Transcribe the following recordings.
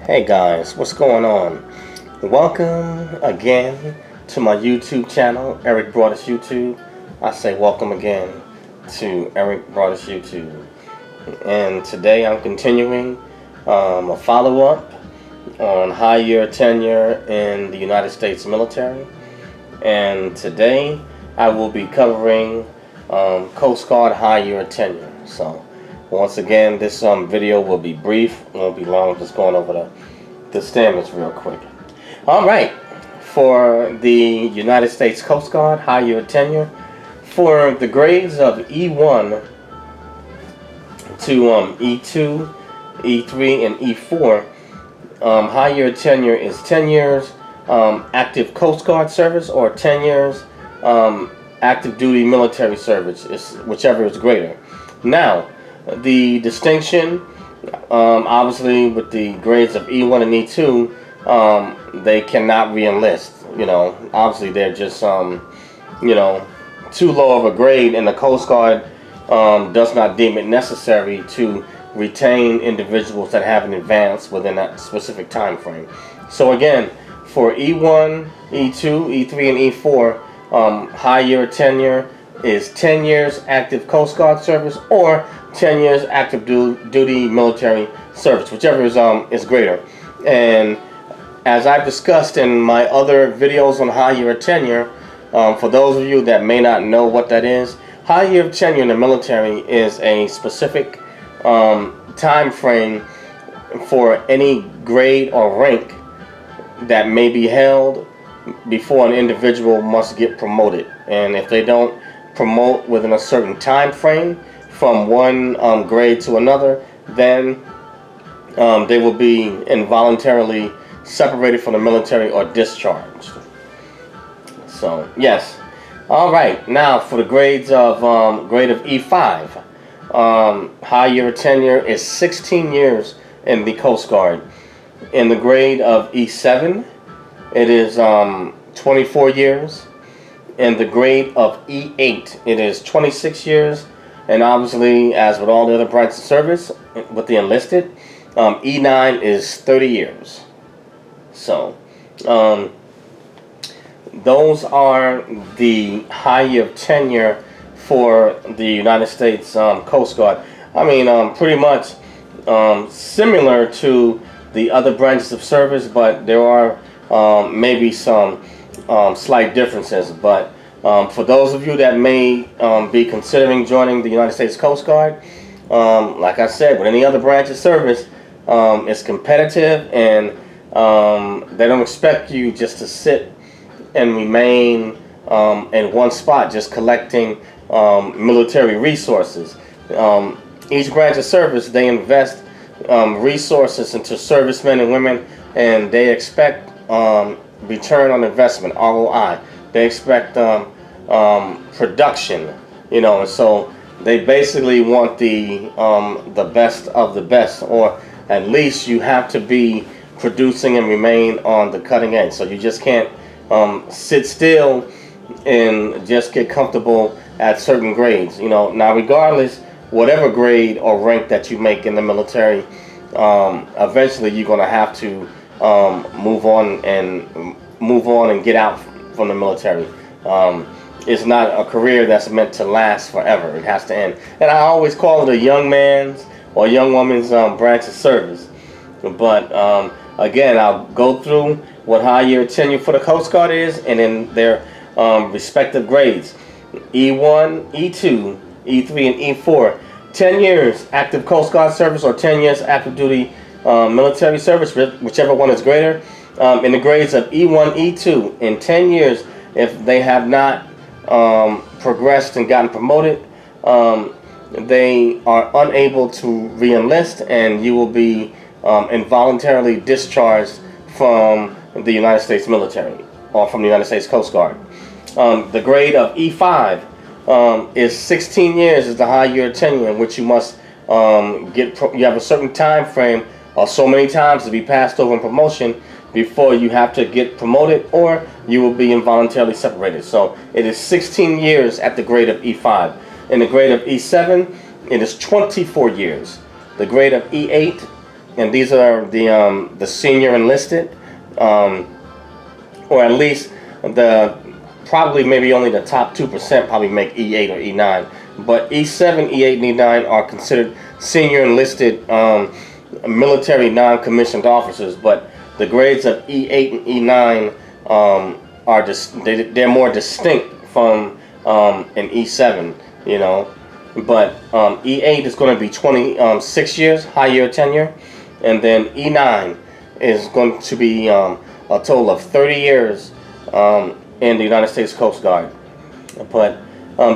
Hey guys, what's going on? Welcome again to my YouTube channel, Eric Broadus YouTube. I say welcome again to Eric Broadus YouTube. And today I'm continuing a follow-up on high year tenure in the United States military. And today I will be covering Coast Guard high year tenure. So once again, this video will be brief, won't be long, just going over the standards real quick. Alright, for the United States Coast Guard high year tenure, for the grades of E1 to E2, E3, and E4, high year tenure is 10 years active Coast Guard service or 10 years active duty military service, whichever is greater. Now, the distinction, obviously, with the grades of E1 and E2, they cannot re-enlist. Obviously they're just, too low of a grade, and the Coast Guard does not deem it necessary to retain individuals that haven't advanced within that specific time frame. So again, for E1, E2, E3, and E4, high year tenure is 10 years active Coast Guard service or 10 years active duty military service, whichever is greater. And as I've discussed in my other videos on high year tenure, for those of you that may not know what that is, high year tenure in the military is a specific time frame for any grade or rank that may be held before an individual must get promoted. And if they don't promote within a certain time frame from one grade to another, then they will be involuntarily separated from the military or discharged. So yes. All right, now for the grades of grade of E5, high year tenure is 16 years in the Coast Guard. In the grade of E7, it is 24 years. In the grade of E8, it is 26 years. And obviously, as with all the other branches of service, with the enlisted, E9 is 30 years. So, those are the high year tenure for the United States Coast Guard. I mean, pretty much similar to the other branches of service, but there are maybe some slight differences. But for those of you that may be considering joining the United States Coast Guard, like I said, with any other branch of service, it's competitive, and they don't expect you just to sit and remain in one spot just collecting military resources. Each branch of service, they invest resources into servicemen and women, and they expect return on investment, ROI. They expect production, and so they basically want the best of the best, or at least you have to be producing and remain on the cutting edge. So you just can't sit still and just get comfortable at certain grades. Now regardless, whatever grade or rank that you make in the military, eventually you're going to have to move on and get out from the military. It's not a career that's meant to last forever. It has to end. And I always call it a young man's or young woman's branch of service. But again, I'll go through what high year tenure for the Coast Guard is, and then their respective grades. E1, E2, E3, and E4. 10 years active Coast Guard service or 10 years active duty military service, whichever one is greater. In the grades of E1, E2, in 10 years, if they have not progressed and gotten promoted, they are unable to re-enlist, and you will be involuntarily discharged from the United States military or from the United States Coast Guard. The grade of E5 is 16 years is the high year tenure in which you must you have a certain time frame or so many times to be passed over in promotion before you have to get promoted, or you will be involuntarily separated. So it is 16 years at the grade of E5. In the grade of E7, it is 24 years. The grade of E8 and these are the senior enlisted, or at least probably maybe only the top 2% probably make E8 or E9, but E7, E8, and E9 are considered senior enlisted military non-commissioned officers. But the grades of E8 and E9 are just they're more distinct from an E7, you know. But E8 is going to be 26 years, high year tenure, and then E9 is going to be a total of 30 years in the United States Coast Guard. But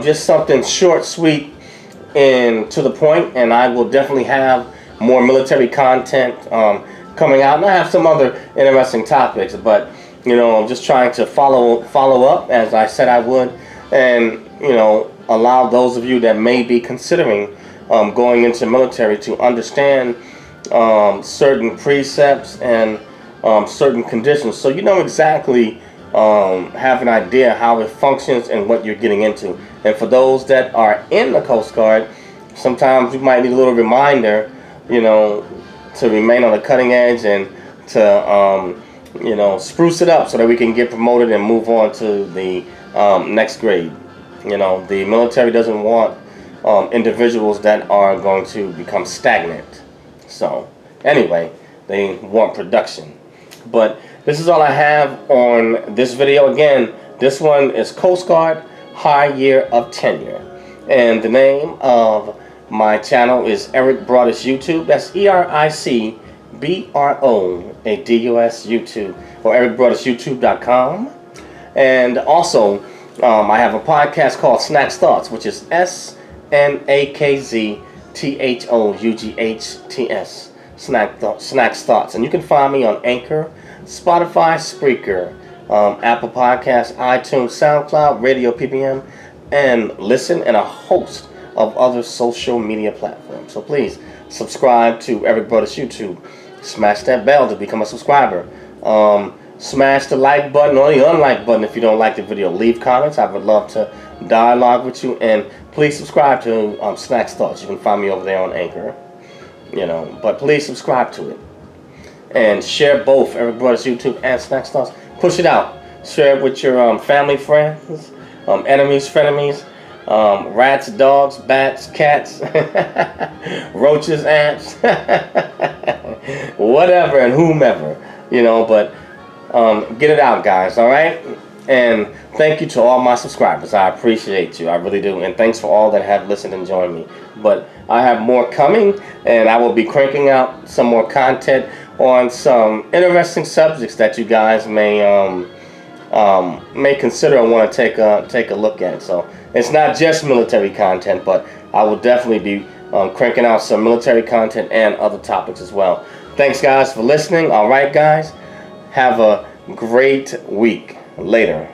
just something short, sweet, and to the point, and I will definitely have more military content coming out, and I have some other interesting topics, but you know, I'm just trying to follow up as I said I would, and you know, allow those of you that may be considering going into military to understand certain precepts and certain conditions, so you know exactly, have an idea how it functions and what you're getting into. And for those that are in the Coast Guard, sometimes you might need a little reminder, you know, to remain on the cutting edge and to you know, spruce it up so that we can get promoted and move on to the next grade. You know, the military doesn't want individuals that are going to become stagnant. So anyway, they want production. But this is all I have on this video. Again, this one is Coast Guard High Year of Tenure, and the name of my channel is Eric Broadus YouTube. That's EricBroadus YouTube, or ericbroadusyoutube.com. And also, I have a podcast called Snacks Thoughts, which is SNAKZTHOUGHTS, Snacks Thoughts. And you can find me on Anchor, Spotify, Spreaker, Apple Podcasts, iTunes, SoundCloud, Radio PPM, and Listen, and a host of other social media platforms. So please subscribe to Eric Broadus YouTube. Smash that bell to become a subscriber. Smash the like button or the unlike button if you don't like the video. Leave comments. I would love to dialogue with you. And please subscribe to Snacks Thoughts. You can find me over there on Anchor. You know, but please subscribe to it. And share both Eric Broadus YouTube and Snacks Thoughts. Push it out. Share it with your family, friends, enemies, frenemies, rats, dogs, bats, cats, roaches, ants, whatever and whomever, you know. But get it out, guys, all right? And thank you to all my subscribers. I appreciate you. I really do. And thanks for all that have listened and joined me. But I have more coming, and I will be cranking out some more content on some interesting subjects that you guys may consider and want to take a look at. So it's not just military content, but I will definitely be cranking out some military content and other topics as well. Thanks, guys, for listening. All right, guys. Have a great week. Later.